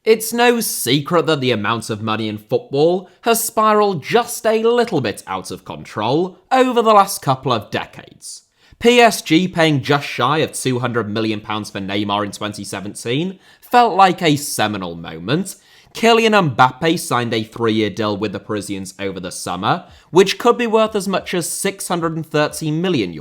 It's no secret that the amount of money in football has spiraled just a little bit out of control over the last couple of decades. PSG paying just shy of £200 million for Neymar in 2017 felt like a seminal moment. Kylian Mbappe signed a 3-year deal with the Parisians over the summer, which could be worth as much as €630 million,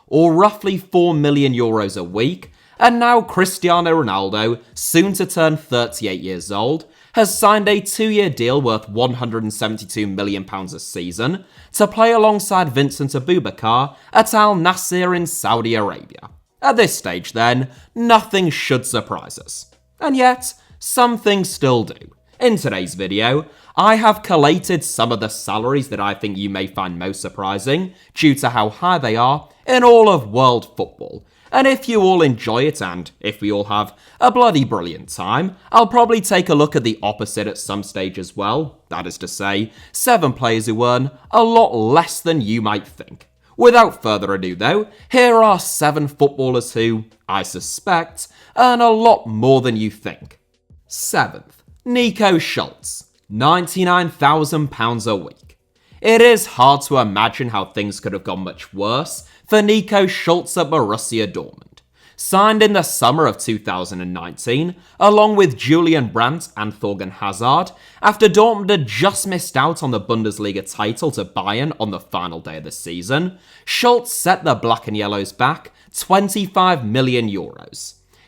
or roughly €4 million a week. And now Cristiano Ronaldo, soon to turn 38 years old, has signed a 2-year deal worth £172 million a season to play alongside Vincent Aboubakar at Al Nassr in Saudi Arabia. At this stage then, nothing should surprise us. And yet, some things still do. In today's video, I have collated some of the salaries that I think you may find most surprising due to how high they are in all of world football. And if you all enjoy it, and if we all have a bloody brilliant time, I'll probably take a look at the opposite at some stage as well. That is to say, 7 players who earn a lot less than you might think. Without further ado though, here are 7 footballers who, I suspect, earn a lot more than you think. 7th, Nico Schulz, £99,000 a week. It is hard to imagine how things could have gone much worse for Nico Schulz at Borussia Dortmund. Signed in the summer of 2019, along with Julian Brandt and Thorgan Hazard, after Dortmund had just missed out on the Bundesliga title to Bayern on the final day of the season, Schulz set the Black and Yellows back €25 million.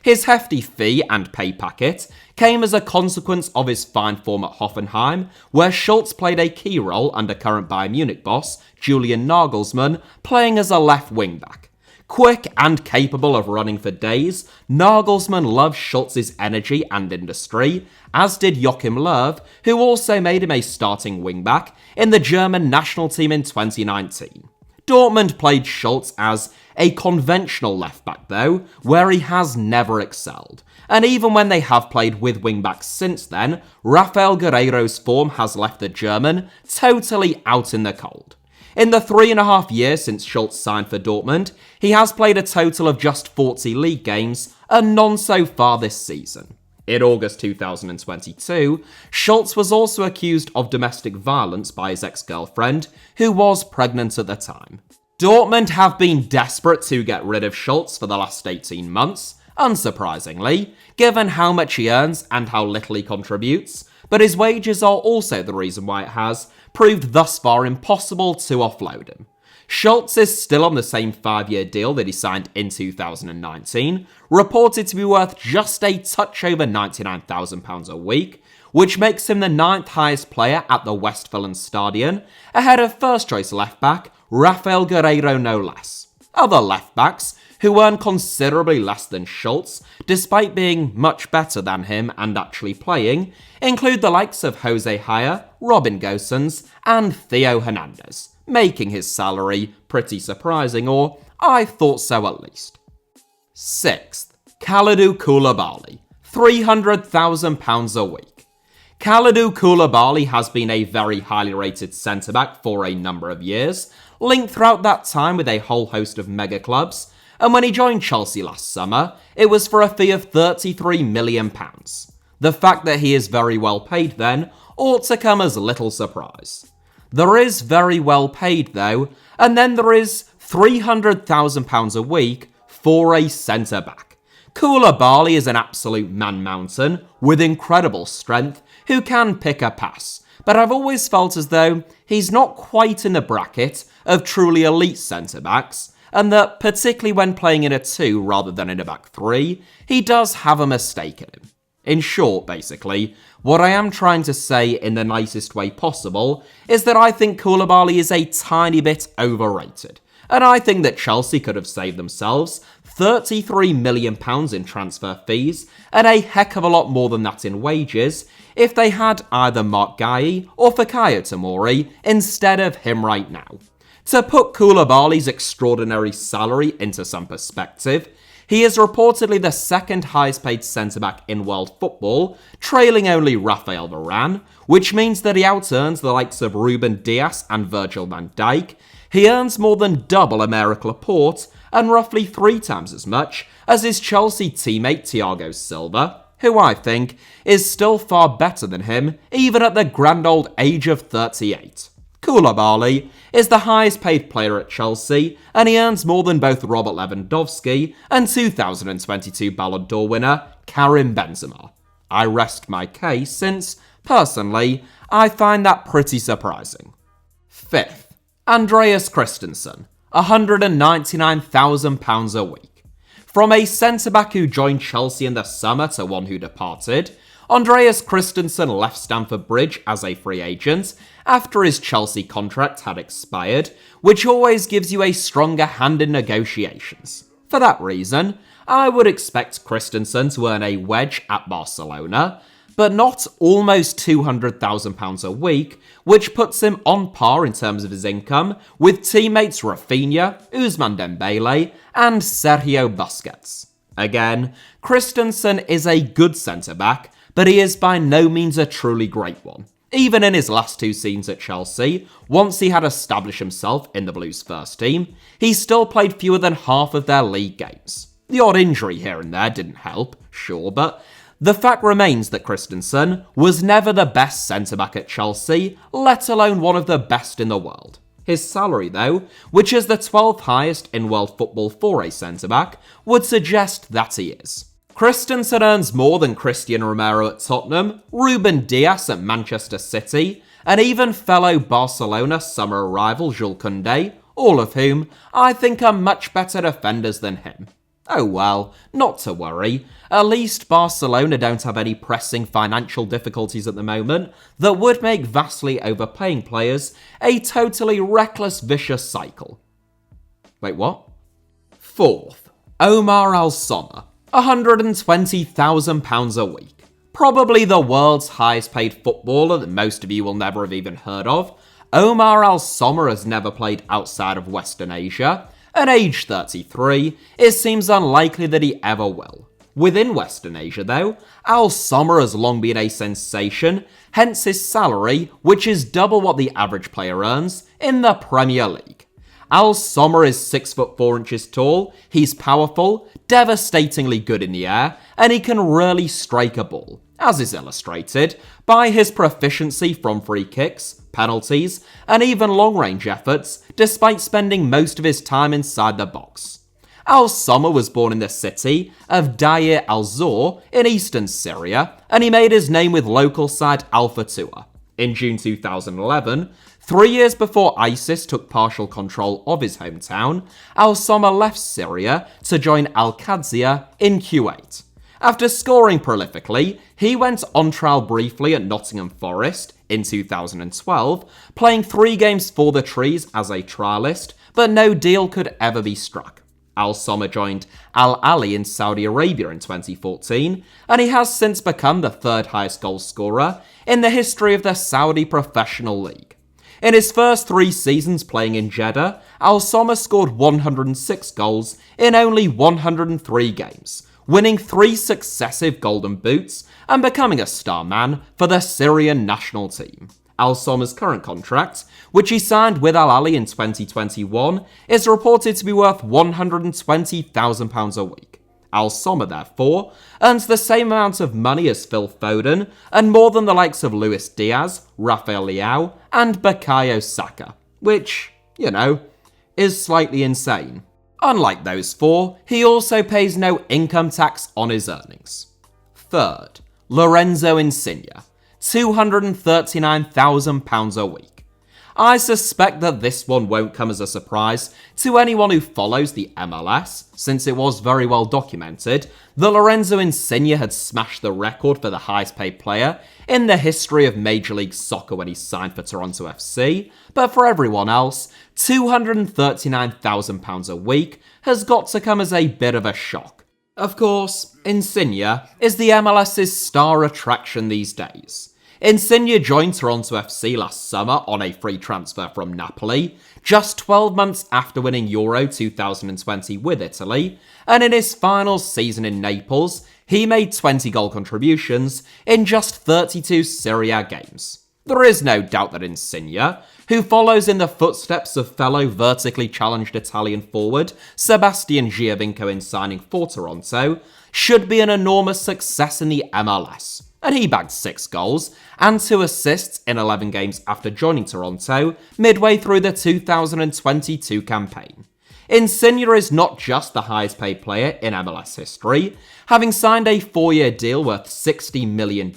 His hefty fee and pay packet came as a consequence of his fine form at Hoffenheim, where Schulz played a key role under current Bayern Munich boss Julian Nagelsmann, playing as a left wing-back. Quick and capable of running for days, Nagelsmann loved Schulz's energy and industry, as did Joachim Löw, who also made him a starting wing-back in the German national team in 2019. Dortmund played Schulz as a conventional left-back though, where he has never excelled. And even when they have played with wing-backs since then, Rafael Guerreiro's form has left the German totally out in the cold. In the 3.5 years since Schulz signed for Dortmund, he has played a total of just 40 league games, and none so far this season. In August 2022, Schulz was also accused of domestic violence by his ex-girlfriend, who was pregnant at the time. Dortmund have been desperate to get rid of Schulz for the last 18 months, unsurprisingly, given how much he earns and how little he contributes, but his wages are also the reason why it has proved thus far impossible to offload him. Schulz is still on the same 5-year deal that he signed in 2019, reported to be worth just a touch over £99,000 a week, which makes him the 9th highest player at the Westfalenstadion, ahead of first-choice left-back Rafael Guerreiro no less. Other left-backs who earn considerably less than Schulz, despite being much better than him and actually playing, include the likes of Jose Haya, Robin Gosens, and Theo Hernandez, making his salary pretty surprising, or I thought so at least. 6th, Kalidou Koulibaly, £300,000 a week. Kalidou Koulibaly has been a very highly rated centre-back for a number of years, linked throughout that time with a whole host of mega clubs, and when he joined Chelsea last summer, it was for a fee of £33 million. The fact that he is very well paid then ought to come as little surprise. There is very well paid though, and then there is £300,000 a week for a centre-back. Koulibaly is an absolute man-mountain with incredible strength who can pick a pass, but I've always felt as though he's not quite in the bracket of truly elite centre-backs, and that particularly when playing in a 2 rather than in a back 3, he does have a mistake in him. In short, basically, what I am trying to say in the nicest way possible is that I think Koulibaly is a tiny bit overrated, and I think that Chelsea could have saved themselves £33 million in transfer fees and a heck of a lot more than that in wages if they had either Mark Guéhi or Fikayo Tomori instead of him right now. To put Koulibaly's extraordinary salary into some perspective, he is reportedly the 2nd highest paid centre-back in world football, trailing only Raphael Varane, which means that he out-earns the likes of Ruben Dias and Virgil van Dijk. He earns more than double Aymeric Laporte, and roughly 3 times as much as his Chelsea teammate Thiago Silva. who I think is still far better than him even at the grand old age of 38. Koulibaly is the highest paid player at Chelsea, and he earns more than both Robert Lewandowski and 2022 Ballon d'Or winner Karim Benzema. I rest my case since, personally, I find that pretty surprising. Fifth, Andreas Christensen, £199,000 a week. From a centre-back who joined Chelsea in the summer to one who departed, Andreas Christensen left Stamford Bridge as a free agent after his Chelsea contract had expired, which always gives you a stronger hand in negotiations. For that reason, I would expect Christensen to earn a wedge at Barcelona, but not almost £200,000 a week, which puts him on par in terms of his income with teammates Rafinha, Ousmane Dembele, and Sergio Busquets. Again, Christensen is a good centre-back, but he is by no means a truly great one. Even in his last two seasons at Chelsea, once he had established himself in the Blues' first team, he still played fewer than half of their league games. The odd injury here and there didn't help, sure, but the fact remains that Christensen was never the best centre-back at Chelsea, let alone one of the best in the world. His salary, though, which is the 12th highest in world football for a centre-back, would suggest that he is. Christensen earns more than Christian Romero at Tottenham, Ruben Dias at Manchester City, and even fellow Barcelona summer rival Jules Koundé, all of whom I think are much better defenders than him. Oh well, not to worry. At least Barcelona don't have any pressing financial difficulties at the moment that would make vastly overpaying players a totally reckless, vicious cycle. Wait, what? Fourth, Omar AlSama, £120,000 a week. Probably the world's highest paid footballer that most of you will never have even heard of. Omar AlSama has never played outside of Western Asia. At age 33, it seems unlikely that he ever will. Within Western Asia, though, AlSama has long been a sensation, hence his salary, which is double what the average player earns in the Premier League. AlSama is 6'4" tall, he's powerful, devastatingly good in the air, and he can really strike a ball, as is illustrated by his proficiency from free kicks, penalties, and even long-range efforts, despite spending most of his time inside the box. AlSama was born in the city of Deir al-Zor in eastern Syria, and he made his name with local side Al-Fatuha. In June 2011, 3 years before ISIS took partial control of his hometown, AlSama left Syria to join Al-Qadsiya in Kuwait. After scoring prolifically, he went on trial briefly at Nottingham Forest in 2012, playing 3 games for the Trees as a trialist, but no deal could ever be struck. AlSama joined Al Ahly in Saudi Arabia in 2014, and he has since become the 3rd highest goal scorer in the history of the Saudi Professional League. In his first 3 seasons playing in Jeddah, AlSama scored 106 goals in only 103 games, winning 3 successive Golden Boots and becoming a star man for the Syrian national team. AlSama's current contract, which he signed with Al Ahly in 2021, is reported to be worth £120,000 a week. AlSama, therefore, earns the same amount of money as Phil Foden and more than the likes of Luis Diaz, Rafael Leao, and Bukayo Saka, which, is slightly insane. Unlike those 4, he also pays no income tax on his earnings. Third, Lorenzo Insigne, £239,000 a week. I suspect that this one won't come as a surprise to anyone who follows the MLS, since it was very well documented that Lorenzo Insigne had smashed the record for the highest paid player in the history of Major League Soccer when he signed for Toronto FC, but for everyone else, £239,000 a week has got to come as a bit of a shock. Of course, Insigne is the MLS's star attraction these days. Insigne joined Toronto FC last summer on a free transfer from Napoli, just 12 months after winning Euro 2020 with Italy, and in his final season in Naples, he made 20 goal contributions in just 32 Serie A games. There is no doubt that Insigne, who follows in the footsteps of fellow vertically challenged Italian forward Sebastian Giovinco in signing for Toronto, should be an enormous success in the MLS. And he bagged 6 goals and 2 assists in 11 games after joining Toronto midway through the 2022 campaign. Insigne is not just the highest paid player in MLS history, having signed a 4-year deal worth $60 million,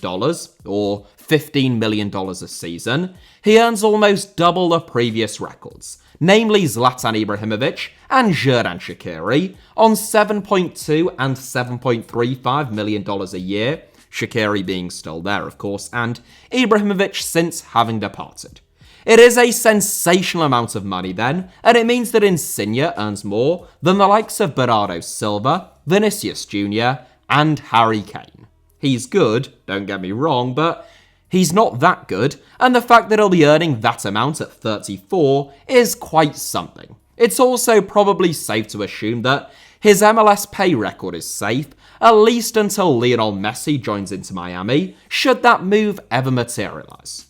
or $15 million a season. He earns almost double the previous records, namely Zlatan Ibrahimovic and Xherdan Shaqiri, on $7.2 and $7.35 million a year, Shaqiri being still there, of course, and Ibrahimovic since having departed. It is a sensational amount of money then, and it means that Insigne earns more than the likes of Bernardo Silva, Vinicius Jr., and Harry Kane. He's good, don't get me wrong, but he's not that good, and the fact that he'll be earning that amount at 34 is quite something. It's also probably safe to assume that his MLS pay record is safe, at least until Lionel Messi joins into Miami, should that move ever materialise.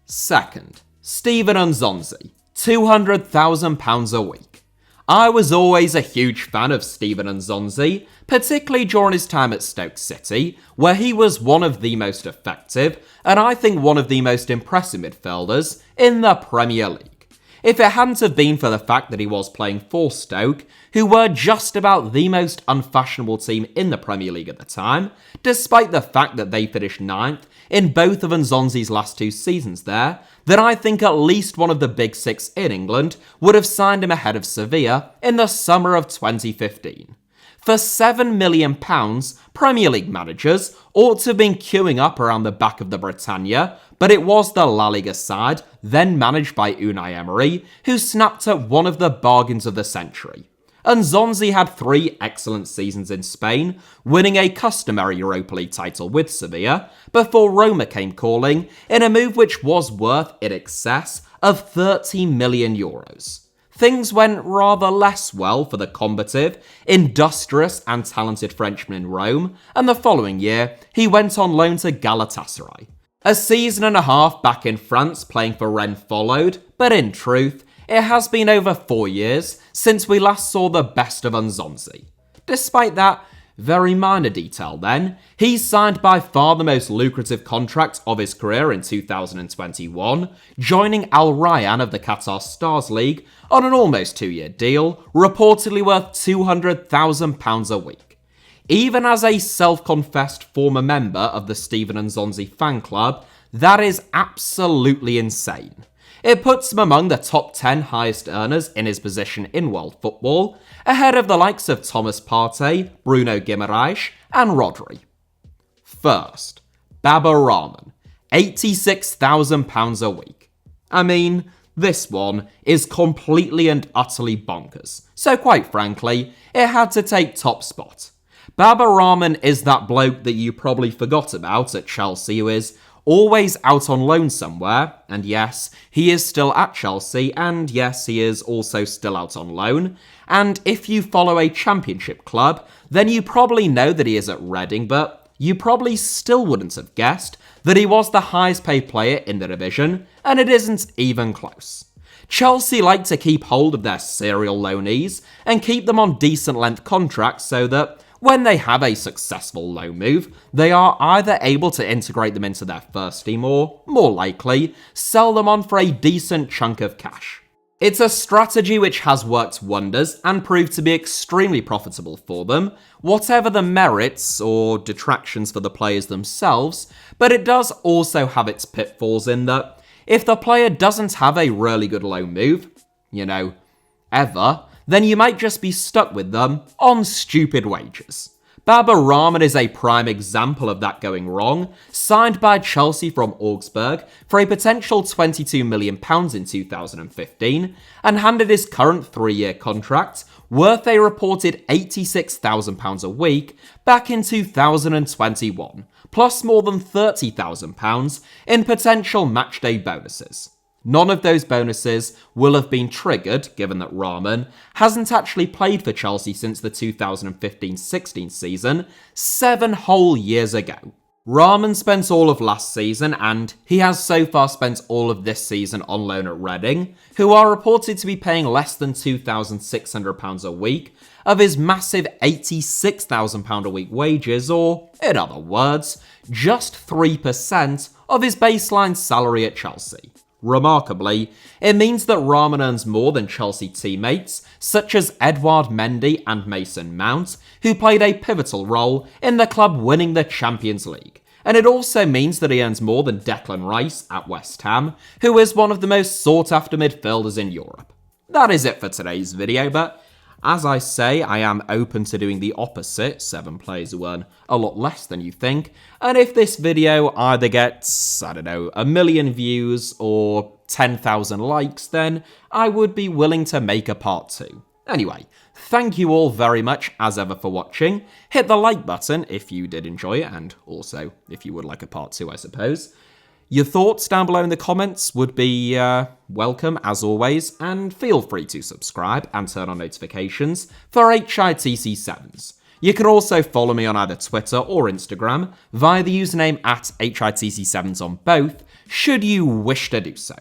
Second, Steven Nzonzi, £200,000 a week. I was always a huge fan of Steven Nzonzi, particularly during his time at Stoke City, where he was one of the most effective, and I think one of the most impressive midfielders in the Premier League. If it hadn't have been for the fact that he was playing for Stoke, who were just about the most unfashionable team in the Premier League at the time, despite the fact that they finished 9th in both of Nzonzi's last 2 seasons there, then I think at least one of the big 6 in England would have signed him ahead of Sevilla in the summer of 2015. For £7 million, Premier League managers ought to have been queuing up around the back of the Britannia, but it was the La Liga side, then managed by Unai Emery, who snapped at one of the bargains of the century. Nzonzi had 3 excellent seasons in Spain, winning a customary Europa League title with Sevilla, before Roma came calling in a move which was worth in excess of €30 million. Things went rather less well for the combative, industrious and talented Frenchman in Rome, and the following year he went on loan to Galatasaray. A season and a half back in France playing for Rennes followed, but in truth, it has been over 4 years since we last saw the best of Nzonzi. Despite that very minor detail then, he signed by far the most lucrative contract of his career in 2021, joining Al Rayyan of the Qatar Stars League on an almost 2-year deal, reportedly worth £200,000 a week. Even as a self-confessed former member of the Steven Nzonzi fan club, that is absolutely insane. It puts him among the top 10 highest earners in his position in world football, ahead of the likes of Thomas Partey, Bruno Guimaraes, and Rodri. First, Baba Rahman, £86,000 a week. I mean, this one is completely and utterly bonkers, so quite frankly, it had to take top spot. Baba Rahman is that bloke that you probably forgot about at Chelsea who is always out on loan somewhere, and yes, he is still at Chelsea, and yes, he is also still out on loan, and if you follow a championship club, then you probably know that he is at Reading, but you probably still wouldn't have guessed that he was the highest paid player in the division, and it isn't even close. Chelsea like to keep hold of their serial loanees and keep them on decent length contracts so that when they have a successful loan move, they are either able to integrate them into their first team or, more likely, sell them on for a decent chunk of cash. It's a strategy which has worked wonders and proved to be extremely profitable for them, whatever the merits or detractions for the players themselves, but it does also have its pitfalls in that if the player doesn't have a really good loan move, ever, then you might just be stuck with them on stupid wages. Baba Rahman is a prime example of that going wrong, signed by Chelsea from Augsburg for a potential £22 million in 2015, and handed his current 3-year contract, worth a reported £86,000 a week, back in 2021, plus more than £30,000 in potential matchday bonuses. None of those bonuses will have been triggered, given that Rahman hasn't actually played for Chelsea since the 2015-16 season, 7 whole years ago. Rahman spent all of last season, and he has so far spent all of this season on loan at Reading, who are reported to be paying less than £2,600 a week of his massive £86,000 a week wages, or, in other words, just 3% of his baseline salary at Chelsea. Remarkably, it means that Rahman earns more than Chelsea teammates such as Edouard Mendy and Mason Mount, who played a pivotal role in the club winning the Champions League. And it also means that he earns more than Declan Rice at West Ham, who is one of the most sought-after midfielders in Europe. That is it for today's video, but as I say, I am open to doing the opposite, 7 players who earn a lot less than you think, and if this video either gets, 1 million views or 10,000 likes, then I would be willing to make a part 2. Anyway, thank you all very much as ever for watching. Hit the like button if you did enjoy it, and also if you would like a part 2, I suppose. Your thoughts down below in the comments would be welcome, as always, and feel free to subscribe and turn on notifications for HITC Sevens. You can also follow me on either Twitter or Instagram via the username at HITC Sevens on both, should you wish to do so.